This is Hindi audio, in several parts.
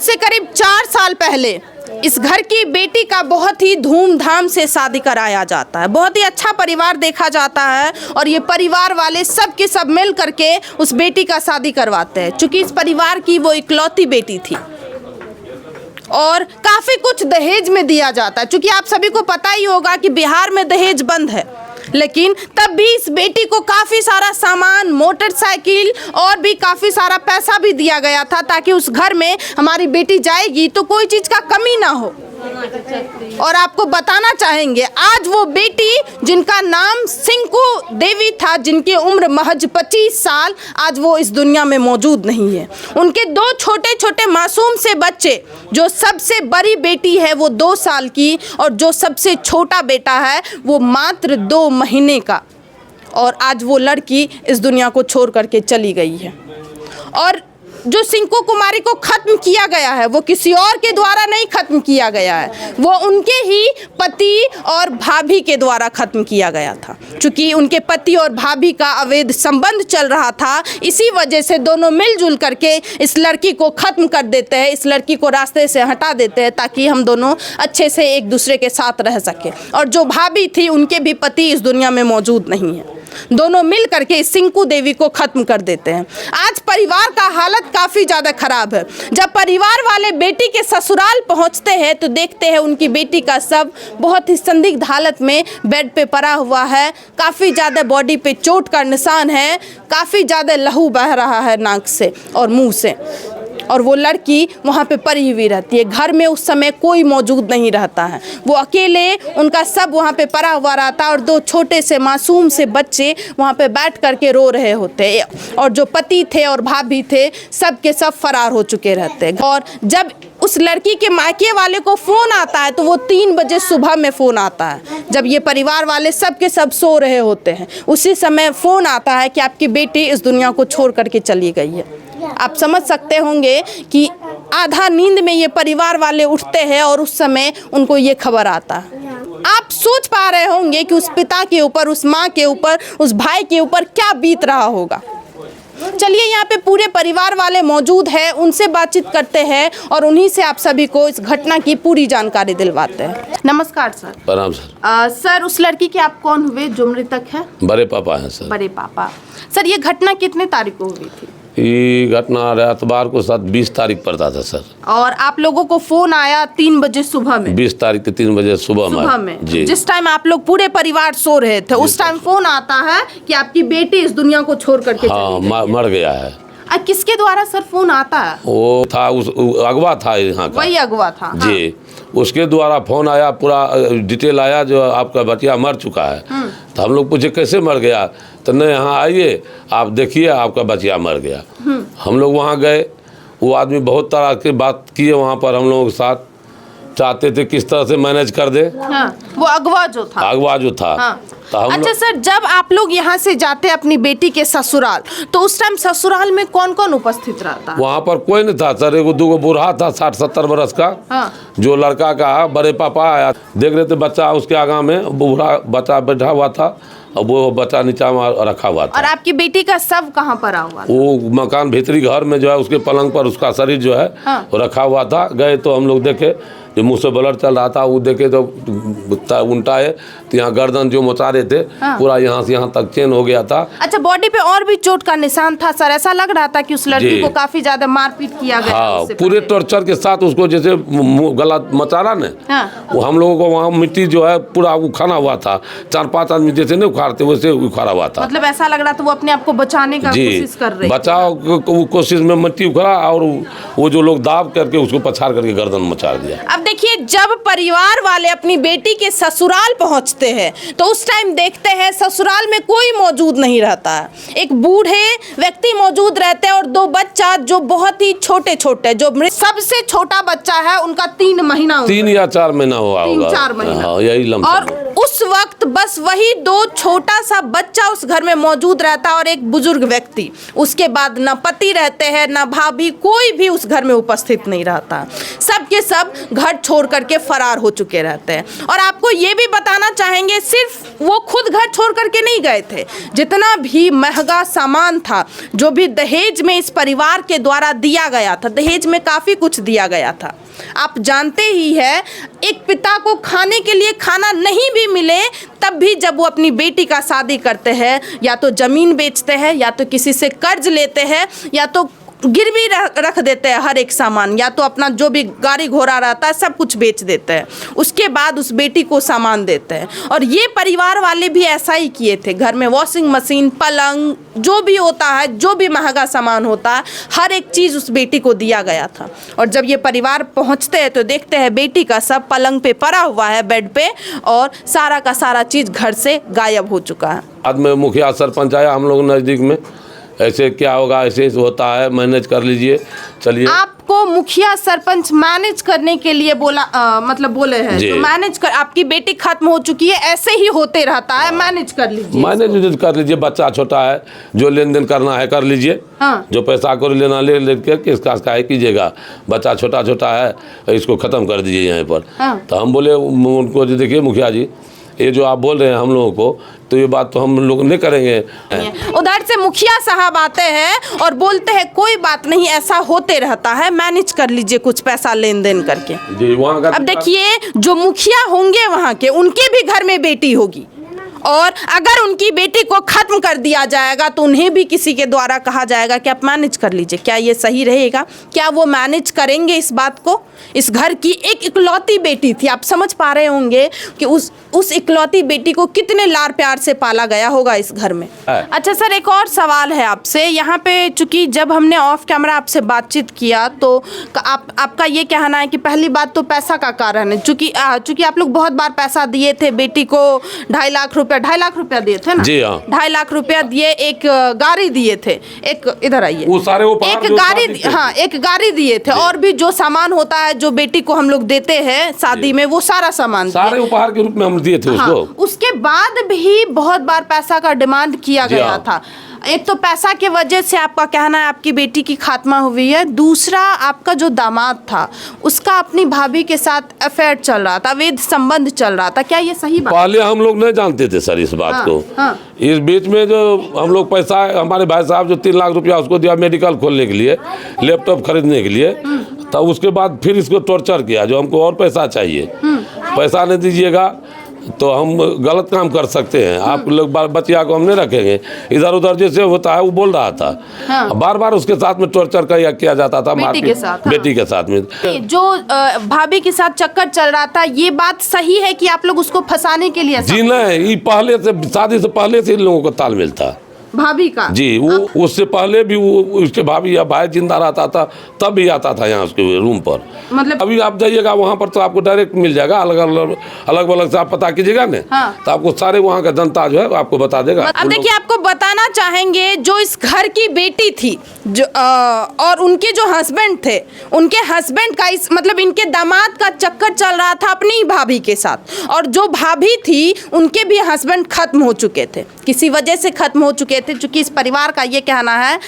से करीब 4 साल पहले इस घर की बेटी का बहुत ही धूमधाम से शादी कराया जाता है। बहुत ही अच्छा परिवार देखा जाता है और ये परिवार वाले सब के सब मिल करके उस बेटी का शादी करवाते हैं। चूंकि इस परिवार की वो इकलौती बेटी थी और काफ़ी कुछ दहेज में दिया जाता है। चूंकि आप सभी को पता ही होगा कि बिहार में दहेज बंद है, लेकिन तब भी इस बेटी को काफ़ी सारा सामान, मोटरसाइकिल और भी काफ़ी सारा पैसा भी दिया गया था ताकि उस घर में हमारी बेटी जाएगी तो कोई चीज़ का कमी ना हो। और आपको बताना चाहेंगे आज वो बेटी जिनका नाम सिंकू देवी था, जिनकी उम्र महज 25 साल, आज वो इस दुनिया में मौजूद नहीं है। उनके 2 छोटे छोटे मासूम से बच्चे, जो सबसे बड़ी बेटी है वो 2 साल की और जो सबसे छोटा बेटा है वो मात्र 2 महीने का, और आज वो लड़की इस दुनिया को छोड़ करके चली गई है। और जो सिंकू कुमारी को खत्म किया गया है वो किसी और के द्वारा नहीं खत्म किया गया है, वो उनके ही पति और भाभी के द्वारा खत्म किया गया था। क्योंकि उनके पति और भाभी का अवैध संबंध चल रहा था, इसी वजह से दोनों मिलजुल करके इस लड़की को खत्म कर देते हैं, इस लड़की को रास्ते से हटा देते हैं ताकि हम दोनों अच्छे से एक दूसरे के साथ रह सके। और जो भाभी थी उनके भी पति इस दुनिया में मौजूद नहीं है। दोनों मिल करके इस सिंकू देवी को खत्म कर देते हैं। आज परिवार का हालत काफ़ी ज़्यादा खराब है। जब परिवार वाले बेटी के ससुराल पहुंचते हैं तो देखते हैं उनकी बेटी का शव बहुत ही संदिग्ध हालत में बेड पे पड़ा हुआ है। काफ़ी ज़्यादा बॉडी पे चोट का निशान है, काफ़ी ज़्यादा लहू बह रहा है नाक से और मुंह से, और वो लड़की वहाँ पे पड़ी हुई रहती है। घर में उस समय कोई मौजूद नहीं रहता है, वो अकेले, उनका सब वहाँ पे पड़ा हुआ रहता है और 2 छोटे से मासूम से बच्चे वहाँ पे बैठ करके रो रहे होते हैं। और जो पति थे और भाभी थे सब के सब फरार हो चुके रहते हैं। और जब उस लड़की के मायके वाले को फ़ोन आता है तो वो 3 बजे सुबह में फ़ोन आता है, जब ये परिवार वाले सब के सब सो रहे होते हैं। उसी समय फ़ोन आता है कि आपकी बेटी इस दुनिया को छोड़ करके चली गई है। आप समझ सकते होंगे कि आधा नींद में ये परिवार वाले उठते हैं और उस समय उनको ये खबर आता है। आप सोच पा रहे होंगे कि उस पिता के ऊपर, उस माँ के ऊपर, उस भाई के ऊपर क्या बीत रहा होगा। चलिए यहाँ पे पूरे परिवार वाले मौजूद हैं, उनसे बातचीत करते हैं और उन्हीं से आप सभी को इस घटना की पूरी जानकारी दिलवाते हैं। नमस्कार सर। प्रणाम सर। सर, उस लड़की के आप कौन हुए जो मृतक है? बड़े पापा हैं सर। बड़े पापा। सर, ये घटना कितने तारीख को हुई थी? ये घटना एतवार को 20 तारीख पड़ता था सर। और आप लोगों को फोन आया 3 बजे सुबह में? 20 तारीख के 3 बजे सुबह में जी। जिस टाइम आप लोग पूरे परिवार सो रहे थे उस टाइम फोन आता है कि आपकी बेटी इस दुनिया को छोड़ करके मर गया है। किसके द्वारा सर फोन आता है? वो था अगवा था यहाँ का। वही अगवा था जी। उसके द्वारा फोन आया, पूरा डिटेल आया जो आपका बच्चा मर चुका है। तो हम लोग पूछे कैसे मर गया, तो नहीं यहाँ आइए आप देखिए आपका बच्चा मर गया। हम लोग वहाँ गए, वो आदमी बहुत तरह की बात किए वहाँ पर हम लोगों के साथ, चाहते थे किस तरह से मैनेज कर दे। वो अगवा जो था। तो अच्छा सर, जब आप लोग यहाँ से जाते अपनी बेटी के ससुराल तो उस टाइम ससुराल में कौन कौन उपस्थित रहता? वहाँ पर कोई नहीं था सर। 2 बूढ़ा था 60-70 बरस का। जो लड़का का बड़े पापा आया, देख रहे थे बच्चा उसके आगा में, बूढ़ा बच्चा बैठा हुआ था और वो बच्चा नीचा में रखा हुआ था। और आपकी बेटी का शव कहाँ पड़ा हुआ? वो मकान भीतरी घर में जो है उसके पलंग पर उसका शरीर जो है वो रखा हुआ था। गए तो हम लोग देखे जो मुँह से ब्लड चल रहा था, वो देखे तो उल्टा है, तो यहाँ गर्दन जो मोचा रहे थे पूरा यहाँ से यहाँ तक चेन हो गया था। अच्छा, बॉडी पे और भी चोट का निशान था सर? ऐसा लग रहा था कि उस लड़की को काफी ज्यादा मारपीट किया गया। हाँ, पूरे टॉर्चर के साथ उसको जैसे गला मचा रहा ना, वो हम लोगों को वहाँ मिट्टी जो है पूरा उखाना हुआ था। 4-5 आदमी जैसे नहीं उखाड़ते वैसे उखाड़ा हुआ था। मतलब ऐसा लग रहा था वो अपने आप को बचाने का कोशिश कर रहे, बचाव कोशिश में मिट्टी उखड़ा और वो जो लोग दाब करके उसको पछाड़ करके गर्दन मचा दिया। अब देखिए, जब परिवार वाले अपनी बेटी के ससुराल पहुंचते हैं तो उस टाइम देखते हैं ससुराल में कोई मौजूद नहीं रहता है। एक बूढ़े व्यक्ति मौजूद रहते हैं और 2 बच्चा जो बहुत ही छोटे छोटे, जो सबसे छोटा बच्चा है उनका 3 महीना 3 या 4 महीना हुआ होगा। 3-4 महीना। हाँ, यही लम्बा। और उस वक्त बस वही 2 छोटा सा बच्चा उस घर में मौजूद रहता और एक बुजुर्ग व्यक्ति। उसके बाद न पति रहते हैं न भाभी, कोई भी उस घर में उपस्थित नहीं रहता। सब के सब घर छोड़ करके फरार हो चुके रहते हैं। और आपको ये भी बताना चाहेंगे, सिर्फ वो खुद घर छोड़ करके नहीं गए थे, जितना भी महंगा सामान था, जो भी दहेज में इस परिवार के द्वारा दिया गया था, दहेज में काफ़ी कुछ दिया गया था। आप जानते ही हैं, एक पिता को खाने के लिए खाना नहीं भी मिले तब भी जब वो अपनी बेटी का शादी करते हैं, या तो ज़मीन बेचते हैं, या तो किसी से कर्ज लेते हैं, या तो गिरवी रख देते हैं हर एक सामान, या तो अपना जो भी गाड़ी घोड़ा रहता है सब कुछ बेच देते हैं, उसके बाद उस बेटी को सामान देते हैं। और ये परिवार वाले भी ऐसा ही किए थे। घर में वॉशिंग मशीन, पलंग, जो भी होता है, जो भी महंगा सामान होता है, हर एक चीज़ उस बेटी को दिया गया था। और जब ये परिवार पहुंचते हैं तो देखते हैं बेटी का सब पलंग पे पड़ा हुआ है, बेड पे, और सारा का सारा चीज़ घर से गायब हो चुका है। बाद में मुखिया सरपंच आया हम लोग नज़दीक में, ऐसे क्या होगा, ऐसे होता है, मैनेज कर लीजिए, चलिए। आपको मुखिया सरपंच मैनेज करने के लिए बोला, मतलब बोले हैं तो मैनेज कर, आपकी बेटी खत्म हो चुकी है, ऐसे ही होते रहता है, मैनेज कर लीजिए, मैनेज कर लीजिए। बच्चा छोटा है, जो लेन देन करना है कर लीजिए। हाँ। जो पैसा को लेना ले करके इसका काहे कीजिएगा, बच्चा छोटा छोटा है, इसको ख़त्म कर दीजिए यहाँ पर। हाँ। तो हम बोले उनको, जो देखिए मुखिया जी, ये जो आप बोल रहे हैं हम लोगों को, तो ये बात तो हम लोग नहीं करेंगे। उधर से मुखिया साहब आते हैं और बोलते हैं कोई बात नहीं, ऐसा होते रहता है, मैनेज कर लीजिए कुछ पैसा लेन देन करके। जी, वहाँ का अब देखिए, जो मुखिया होंगे वहाँ के, उनके भी घर में बेटी होगी, और अगर उनकी बेटी को खत्म कर दिया जाएगा तो उन्हें भी किसी के द्वारा कहा जाएगा कि आप मैनेज कर लीजिए। क्या ये सही रहेगा? क्या वो मैनेज करेंगे इस बात को? इस घर की एक इकलौती बेटी थी, आप समझ पा रहे होंगे कि उस इकलौती बेटी को कितने लाड़ प्यार से पाला गया होगा इस घर में। अच्छा सर, एक और सवाल है आपसे यहाँ पे, चूंकि जब हमने ऑफ कैमरा आपसे बातचीत किया तो आपका ये कहना है कि पहली बात तो पैसा का कारण है, चूंकि आप लोग बहुत बार पैसा दिए थे बेटी को, 2.5 लाख रुपया, 2.5 लाख रुपया दिए थे ना? जी हाँ। 2.5 लाख रुपया दिए, एक गाड़ी दिए थे, एक इधर आइए, वो सारे उपहार एक गाड़ी, हाँ एक गाड़ी दिए थे, और भी जो सामान होता है जो बेटी को हम लोग देते हैं शादी में, वो सारा सामान सारे उपहार के रूप में हम दिए थे उसको। उसके बाद भी बहुत बार पैसा का डिमांड किया गया था। एक तो पैसा के वजह से आपका कहना है आपकी बेटी की खात्मा हुई है, दूसरा आपका जो दामाद था उसका अपनी भाभी के साथ अफेयर चल रहा था, अवैध संबंध चल रहा था। क्या ये सही बात? पहले हम लोग नहीं जानते थे सर इस बात को। इस बीच में जो हम लोग पैसा, हमारे भाई साहब जो 3 लाख रुपया उसको दिया मेडिकल खोलने के लिए, लैपटॉप खरीदने के लिए, तब उसके बाद फिर इसको टॉर्चर किया, जो हमको और पैसा चाहिए, पैसा नहीं दीजिएगा तो हम गलत काम कर सकते हैं, आप लोग बच्चिया को हम नहीं रखेंगे। इधर उधर जैसे होता है वो बोल रहा था। हाँ। बार बार उसके साथ में टॉर्चर किया जाता था, बेटी के साथ। बेटी के साथ में जो भाभी के साथ चक्कर चल रहा था, ये बात सही है कि आप लोग उसको फंसाने के लिए? जी नहीं, ये पहले से, शादी से पहले से इन लोगों का तालमेल था भाभी का। जी, वो उससे पहले भी वो उसके भाभी या भाई जिंदा रहता था तब भी आता था यहाँ उसके रूम पर। मतलब अभी आप जाइएगा वहाँ पर तो आपको डायरेक्ट मिल जाएगा, अलग से आप पता कीजिएगा ना। हाँ। तो आपको सारे वहाँ का जनता जो है आपको बता देगा। अब देखिए, आपको बताना चाहेंगे, जो इस घर की बेटी थी जो और उनके जो हस्बैंड थे, उनके हस्बैंड का इस मतलब इनके दामाद का चक्कर चल रहा था अपनी ही भाभी के साथ, और जो भाभी थी उनके भी हस्बैंड खत्म हो चुके थे, किसी वजह से खत्म हो चुके थे। चूंकि इस परिवार का ये कहना है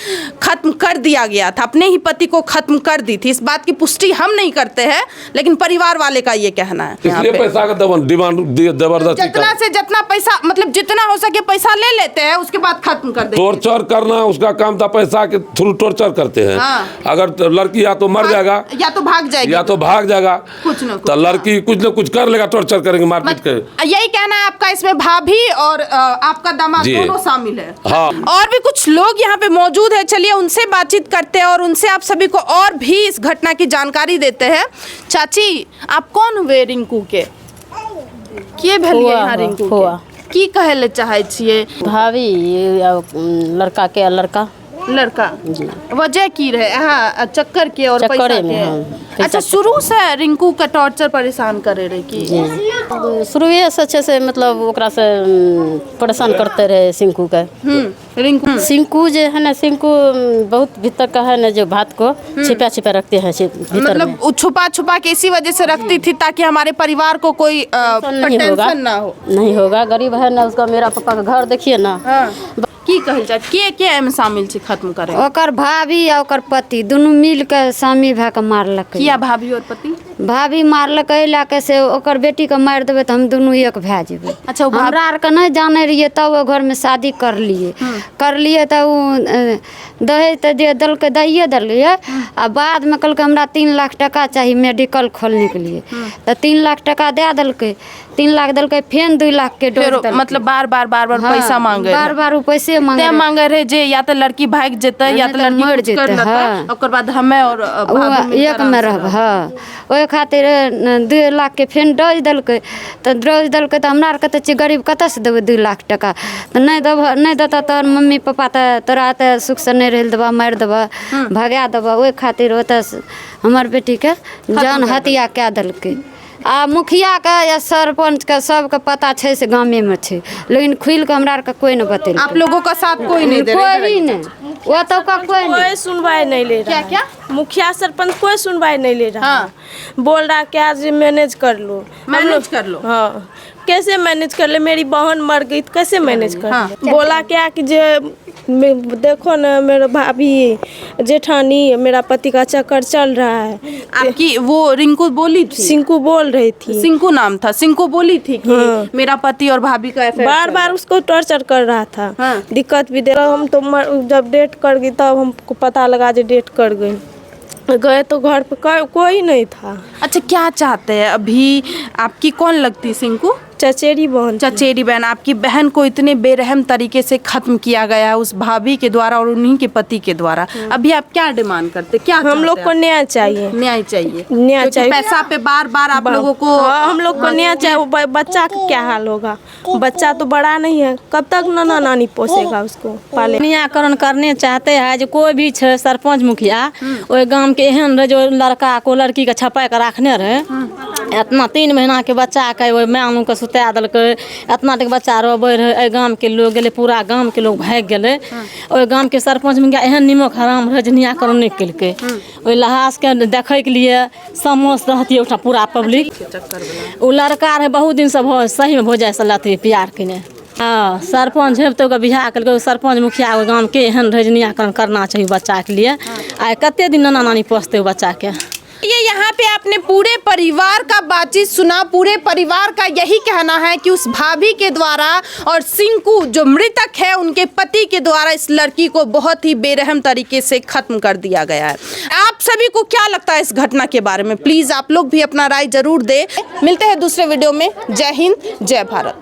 खत्म कर दिया गया था, अपने ही पति को खत्म कर दी थी। इस बात की पुष्टि हम नहीं करते हैं, लेकिन परिवार वाले का ये कहना है। इसलिए पैसा का डिमांड जबरदस्ती, जितना से जितना पैसा, मतलब जितना हो सके पैसा ले लेते हैं, उसके बाद खत्म कर देते हैं। टॉर्चर करना उसका काम था, पैसा के थ्रू टॉर्चर करते हैं। हाँ। अगर लड़की या तो मर जाएगा या तो भाग जाएगी, या तो भाग जाएगा, कुछ न कुछ। तो लड़की कुछ न कुछ कर लेगा, टॉर्चर करेंगे, मारपीट करेंगे। यही कहना है आपका? इसमें भाभी और आपका दामाद दोनों शामिल है। हाँ। और भी कुछ लोग यहाँ पे मौजूद है, चलिए उनसे बातचीत करते हैं और उनसे आप सभी को और भी इस घटना की जानकारी देते हैं। चाची, आप कौन हुए रिंकू के भेलिए यहाँ रिंकू के? की कहे ले चाहे छिए? भाभी लड़का के लड़का जी। वजह की रहे? हाँ, चक्कर के और पैसा के। हाँ, अच्छा, शुरू से रिंकू का टॉर्चर परेशान करे रहे की? शुरू से अच्छे से मतलब ओकरा से परेशान करते रहे सिंकू के। रिंकू सिंकू जो है ना, सिंकू बहुत भीतर का है ना, जो भात को छिपा छिपा रखते हैं भीतर में। मतलब वो छुपा छुपा के इसी वजह से रखती थी ताकि हमारे परिवार को कोई नहीं होगा, टेंशन ना हो। नहीं होगा। गरीब है ना, उसका मेरा पापा का घर देखिए ना। की कहल जाए के एमे शामिल छी खत्म करे? ओकर भाभी आ ओकर पति दुनू मिल के स्वामी भए के मारलकै। किया भाभी और पति? भाभी मारलकै एहि लए के से ओकर बेटी के मारि देबै तऽ हम दुनू एक भए जेबै। अच्छा, वो हमरा आर के नहीं जाने रहिए, तब ओ घर में शादी करलिए तऽ उ दहेज तऽ जे देलकै दैये देलिए। आ बाद में कहलकै हमरा 3 लाख टका चाहिए मेडिकल खोलने के लिए, तऽ 3 लाख टका दे देलकै। 3 लाख देलकै, फेर 2 लाख के डोज देलकै। मतलब बार बार पैसा मांगे, बार पैसे मांगे, मांगे रहे जे या तो लड़की भाग जेते या तो लड़की मर कुछ कर जेतै। लेतै, ओकर बाद हमें और भाभी एक में रहब। हाँ, ओहि खातिर 2 लाख के फेन डोज देलकै। तऽ डोज देलकै तऽ हमरा आर कतऽ छियै गरीब, कतऽ से देबै 2 लाख टका? तऽ नहीं देता तोहर मम्मी पापा तऽ तोरा तऽ सुख से नहीं रह देबा, मारि देबा, भगा देबा। ओहि खातिर ओतऽ हमर बेटी के जान हत्या कए देलकै। आ मुखिया के या सरपंच के सबके पता छै से गामे में छै, लेकिन खुल के हमरा आर के कोई नहीं बतेलकै। आप लोगों का साथ कोई नहीं दे रहा? कोई नहीं, वो तो का कोई नहीं। कोई सुनवाई नहीं ले रहा। क्या? मुखिया सरपंच कोई सुनवाई नहीं ले रहा। हाँ। बोल रहा कि आज मैनेज कर लो, मैनेज कर लो। हाँ, कैसे मैनेज कर ले? मेरी बहन मर गई तो कैसे मैनेज कर? हाँ। बोला क्या कि देखो ना, मेरा भाभी जेठानी मेरा पति का चक्कर चल रहा है। आपकी वो रिंकू बोली थी? सिंकू बोल रही थी। सिंकू नाम था। सिंकू बोली थी कि मेरा पति और भाभी का अफेयर बार बार उसको टॉर्चर कर रहा था। हाँ। दिक्कत भी दे रहा। हम तो जब डेट कर गई तब हमको पता लगा जो डेट कर गई। गए तो घर पे कोई नहीं था। अच्छा, क्या चाहते हैं अभी? आपकी कौन लगती है सिंकू? चचेरी बहन। चचेरी बहन। आपकी बहन को इतने बेरहम तरीके से खत्म किया गया है उस भाभी के द्वारा और उन्हीं के पति के द्वारा। अभी आप क्या डिमांड करते? क्या हम लोग को न्याय चाहिए। न्याय चाहिए। न्याय चाहिए। पैसा पे बार बार आप लोगों को हम लोग को न्याय चाहिए। वो बच्चा का क्या हाल होगा? बच्चा तो बड़ा नहीं है, कब तक नाना नानी पोसेगा उसको पाले? निराकरण करने चाहते हैं जो कोई भी सरपंच मुखिया ओहि गांव के एहन रहे जो लड़का को लड़की के छपा के रखने रहे। इतना 3 महीना के बच्चा के ओहि मांग के सुता देलकै। इतना तक बच्चा रोबे रहे। एहि गांव के लोग गेले, पूरा गांव के लोग भाग गेले। ओहि गांव के सरपंच मुखिया एहन निमक हराम रहे जे निराकरण नहीं केलकै। ओहि लहास के देखे के लिए समोस रहती उठा पूरा पब्लिक। वो लड़का रहे बहुत दिन से सही में हो जाए सलाती प्यार के ने। हाँ, सरपंच है तो बिहार के सरपंच मुखिया गांव के एहन रहे निराकरण करना चाहिए बच्चा के लिए। आए कते दिन नाना नानी पोसते बच्चा के। ये यहाँ पे आपने पूरे परिवार का बातचीत सुना। पूरे परिवार का यही कहना है कि उस भाभी के द्वारा और सिंकू जो मृतक है उनके पति के द्वारा इस लड़की को बहुत ही बेरहम तरीके से खत्म कर दिया गया है। आप सभी को क्या लगता है इस घटना के बारे में? प्लीज आप लोग भी अपना राय जरूर दें। मिलते हैं दूसरे वीडियो में। जय हिंद, जय भारत।